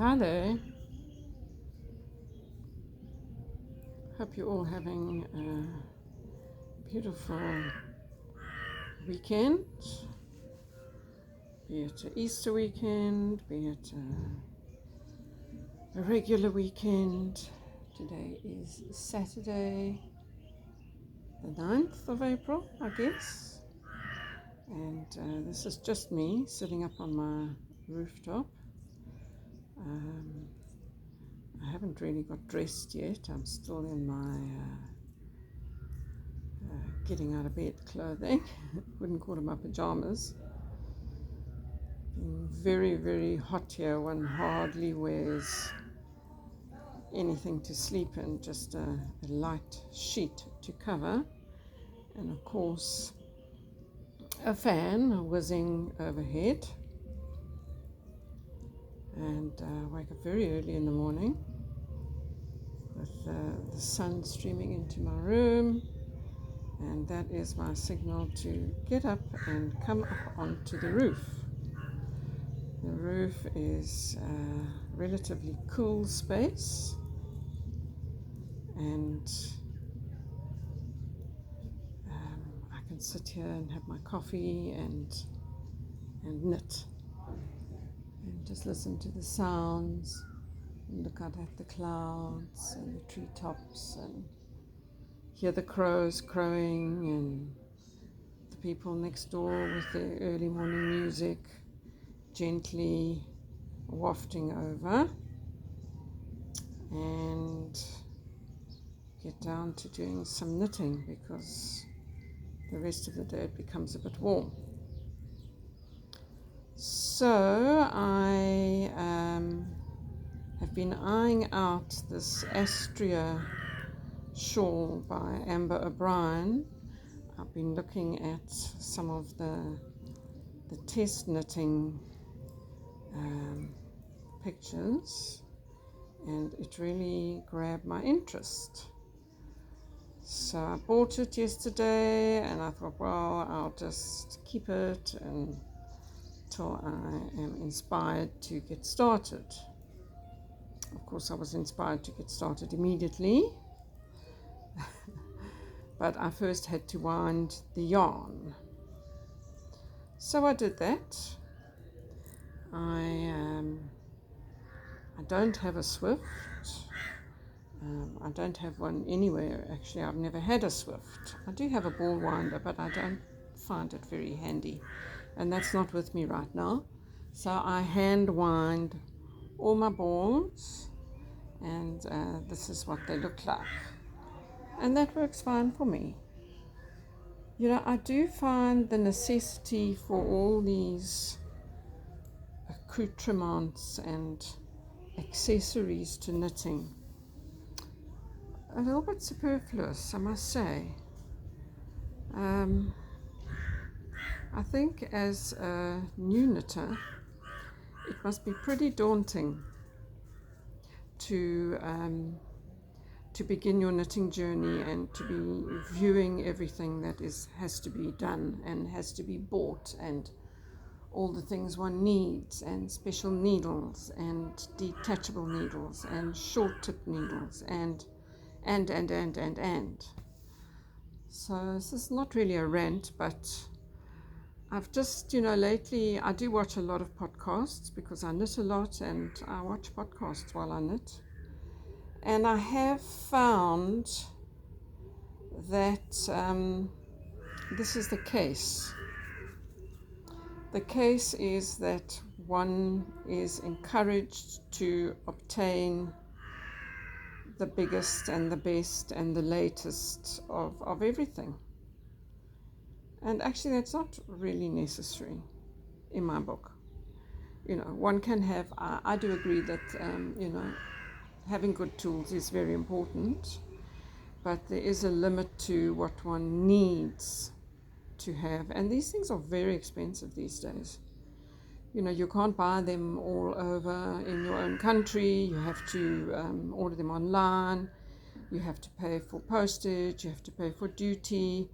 Hi there. Hope you're all having a beautiful weekend, be it an Easter weekend, be it a regular weekend. Today is Saturday, the 9th of April, I guess, and this is just me sitting up on my rooftop. I haven't really got dressed yet. I'm still in my getting out of bed clothing. Wouldn't call them my pajamas. Been very, very hot here. One hardly wears anything to sleep in, just a light sheet to cover. And of course, a fan whizzing overhead. And I wake up very early in the morning with the sun streaming into my room, and that is my signal to get up and come up onto the roof. The roof is a relatively cool space, and I can sit here and have my coffee and knit and just listen to the sounds and look out at the clouds and the treetops and hear the crows crowing and the people next door with their early morning music gently wafting over, and get down to doing some knitting because the rest of the day it becomes a bit warm. So I have been eyeing out this Astria shawl by Amber O'Brien. I've been looking at some of the test knitting pictures, and it really grabbed my interest. So I bought it yesterday, and I thought, well, I'll just keep it until I am inspired to get started. Of course, I was inspired to get started immediately, but I first had to wind the yarn. So I did that. I don't have a Swift. I don't have one anywhere. Actually, I've never had a Swift. I do have a ball winder, but I don't find it very handy, and that's not with me right now. So I hand wind all my balls, and this is what they look like, and that works fine for me. You know, I do find the necessity for all these accoutrements and accessories to knitting a little bit superfluous, I must say. I think as a new knitter, it must be pretty daunting to begin your knitting journey and to be viewing everything that has to be done and has to be bought, and all the things one needs, and special needles and detachable needles and short tip needles and. So this is not really a rant, but I've just, lately I do watch a lot of podcasts because I knit a lot, and I watch podcasts while I knit. And I have found that this is the case. The case is that one is encouraged to obtain the biggest and the best and the latest of everything. And actually that's not really necessary in my book. One can have, I do agree that, having good tools is very important, but there is a limit to what one needs to have. And these things are very expensive these days. You can't buy them all over in your own country. You have to order them online. You have to pay for postage. You have to pay for duty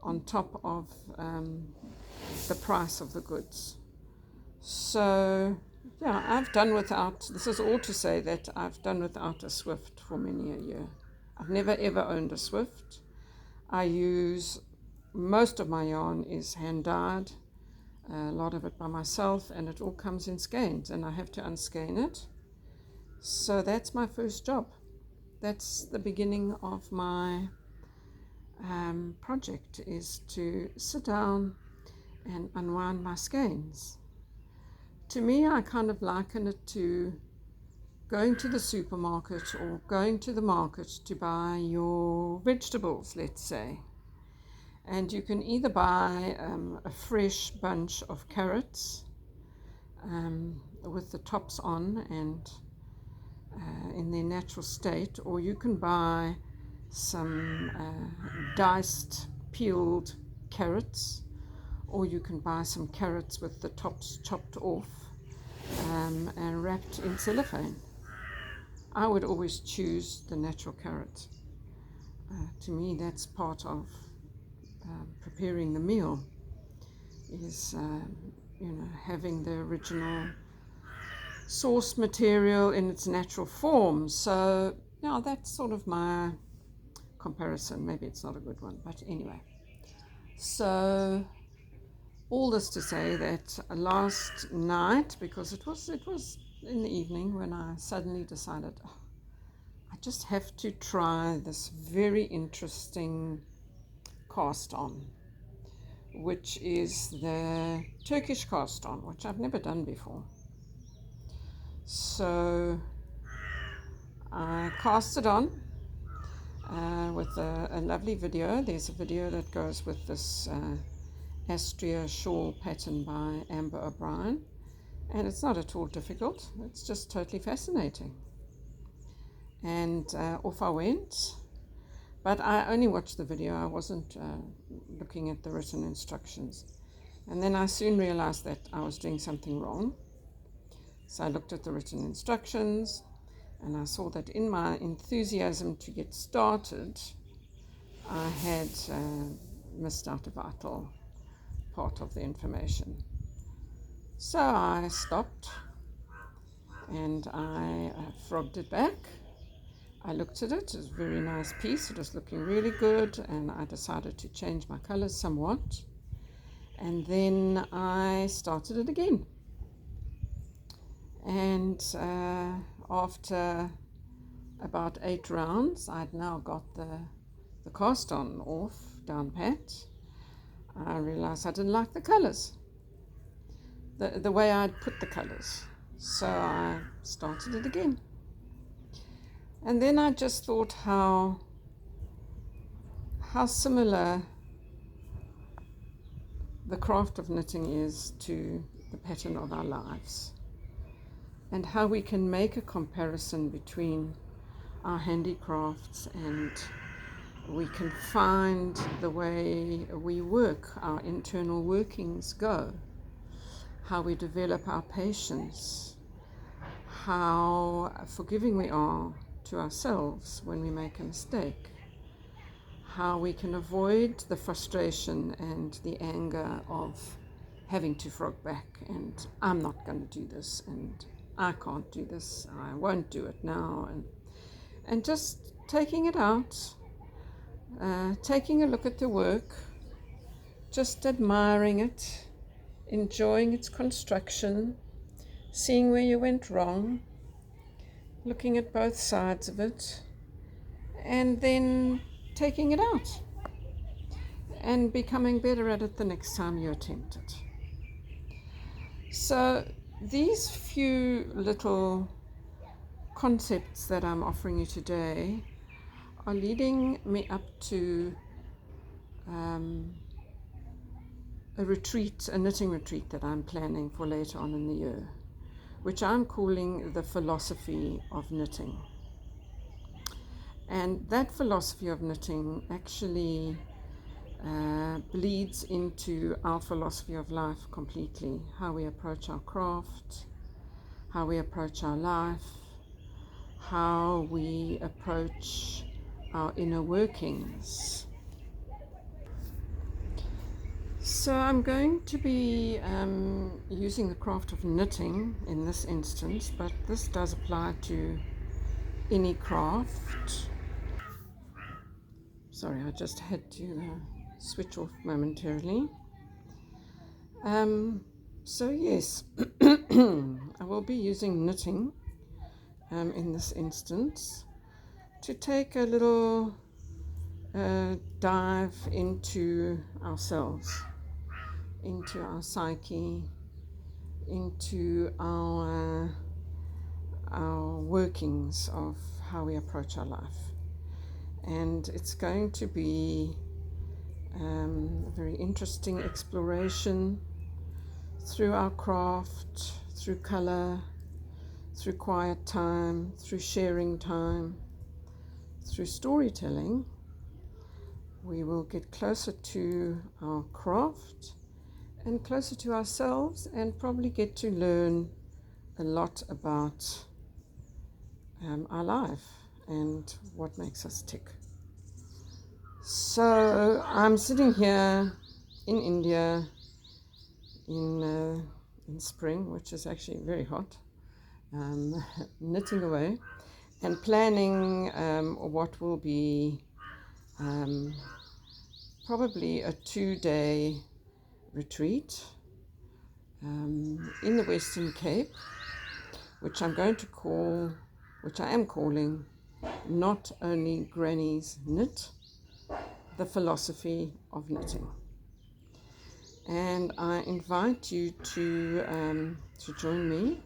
on top of the price of the goods. So Yeah, I've done without, this is all to say that I've done without a Swift for many a year. I've never ever owned a Swift. I use, most of my yarn is hand dyed, a lot of it by myself, and it all comes in skeins, and I have to unskein it. So that's my first job. That's the beginning of my project, is to sit down and unwind my skeins. To me, I kind of liken it to going to the supermarket or going to the market to buy your vegetables, let's say. And you can either buy a fresh bunch of carrots with the tops on and in their natural state, or you can buy some diced, peeled carrots, or you can buy some carrots with the tops chopped off and wrapped in cellophane. I would always choose the natural carrot. To me, that's part of preparing the meal, is having the original source material in its natural form. So yeah, that's sort of my comparison. Maybe it's not a good one, but anyway. So all this to say that last night, because it was in the evening, when I suddenly decided, I just have to try this very interesting cast on, which is the Turkish cast on, which I've never done before. So I cast it on with a lovely video. There's a video that goes with this Astria shawl pattern by Amber O'Brien, and it's not at all difficult. It's just totally fascinating. And off I went, but I only watched the video. I wasn't looking at the written instructions. And then I soon realized that I was doing something wrong. So I looked at the written instructions, and I saw that in my enthusiasm to get started, I had missed out a vital part of the information. So I stopped and I frogged it back. I looked at it. It was a very nice piece. It was looking really good, and I decided to change my colors somewhat. And then I started it again. And after about 8 rounds, I'd now got the cast on off down pat. I realized I didn't like the colors, the way I'd put the colors. So I started it again. And then I just thought how similar the craft of knitting is to the pattern of our lives, and how we can make a comparison between our handicrafts, and we can find the way we work, our internal workings go, how we develop our patience, how forgiving we are to ourselves when we make a mistake, how we can avoid the frustration and the anger of having to frog back and I'm not going to do this and I can't do this, I won't do it now, and just taking it out, taking a look at the work, just admiring it, enjoying its construction, seeing where you went wrong, looking at both sides of it, and then taking it out and becoming better at it the next time you attempt it. So these few little concepts that I'm offering you today are leading me up to a retreat, a knitting retreat that I'm planning for later on in the year, which I'm calling the philosophy of knitting. And that philosophy of knitting actually bleeds into our philosophy of life completely, how we approach our craft, how we approach our life, how we approach our inner workings. So I'm going to be using the craft of knitting in this instance, but this does apply to any craft. Sorry, I just had to switch off momentarily. So yes, I will be using knitting in this instance to take a little dive into ourselves, into our psyche, into our workings of how we approach our life. And it's going to be a very interesting exploration through our craft, through color, through quiet time, through sharing time, through storytelling. We will get closer to our craft and closer to ourselves, and probably get to learn a lot about our life and what makes us tick. So I'm sitting here in India in spring, which is actually very hot, knitting away and planning what will be probably a 2-day retreat in the Western Cape, which I am calling Not Only Grannies Knit, the Philosophy of Knitting. And I invite you to join me.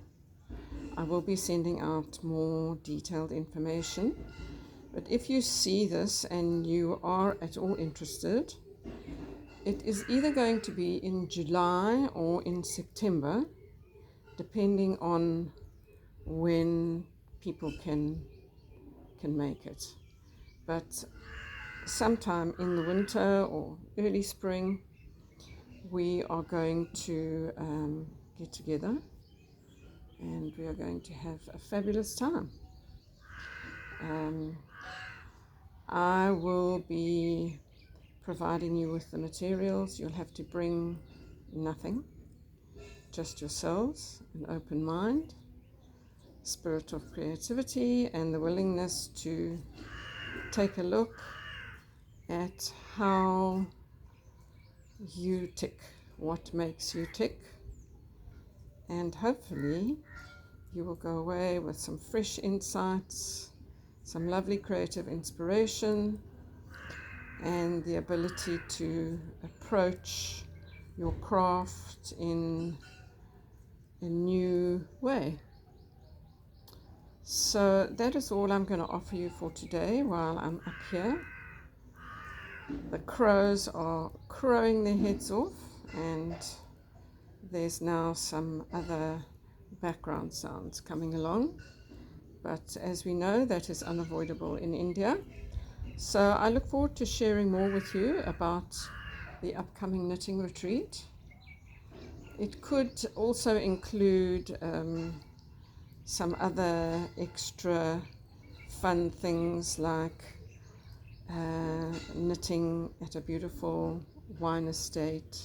I will be sending out more detailed information. But if you see this and you are at all interested, it is either going to be in July or in September, depending on when people can make it. But sometime in the winter or early spring, we are going to get together and we are going to have a fabulous time. I will be providing you with the materials. You'll have to bring nothing, just yourselves, an open mind, spirit of creativity, and the willingness to take a look at how you tick, what makes you tick, and hopefully you will go away with some fresh insights, some lovely creative inspiration, and the ability to approach your craft in a new way. So that is all I'm going to offer you for today while I'm up here. The crows are crowing their heads off, and there's now some other background sounds coming along. But as we know, that is unavoidable in India. So I look forward to sharing more with you about the upcoming knitting retreat. It could also include some other extra fun things like knitting at a beautiful wine estate,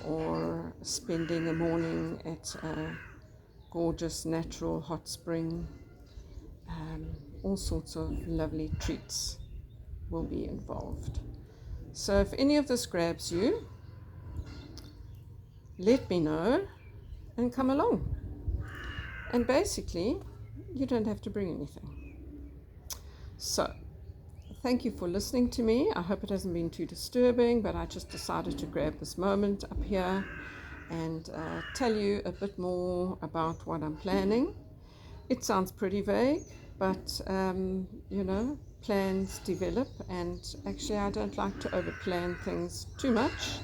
or spending a morning at a gorgeous natural hot spring. All sorts of lovely treats will be involved. So if any of this grabs you, let me know and come along. And basically, you don't have to bring anything. So thank you for listening to me. I hope it hasn't been too disturbing, but I just decided to grab this moment up here and tell you a bit more about what I'm planning. It sounds pretty vague, but plans develop, and actually I don't like to over-plan things too much.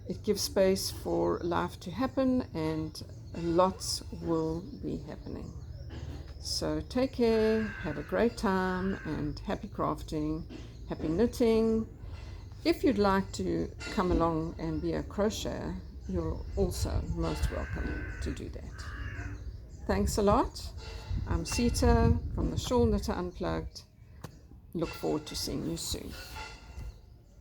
It gives space for life to happen, and lots will be happening. So take care, have a great time, and happy crafting, happy knitting. If you'd like to come along and be a crocheter, you're also most welcome to do that. Thanks a lot. I'm Sita from the Shawl Knitter Unplugged. Look forward to seeing you soon.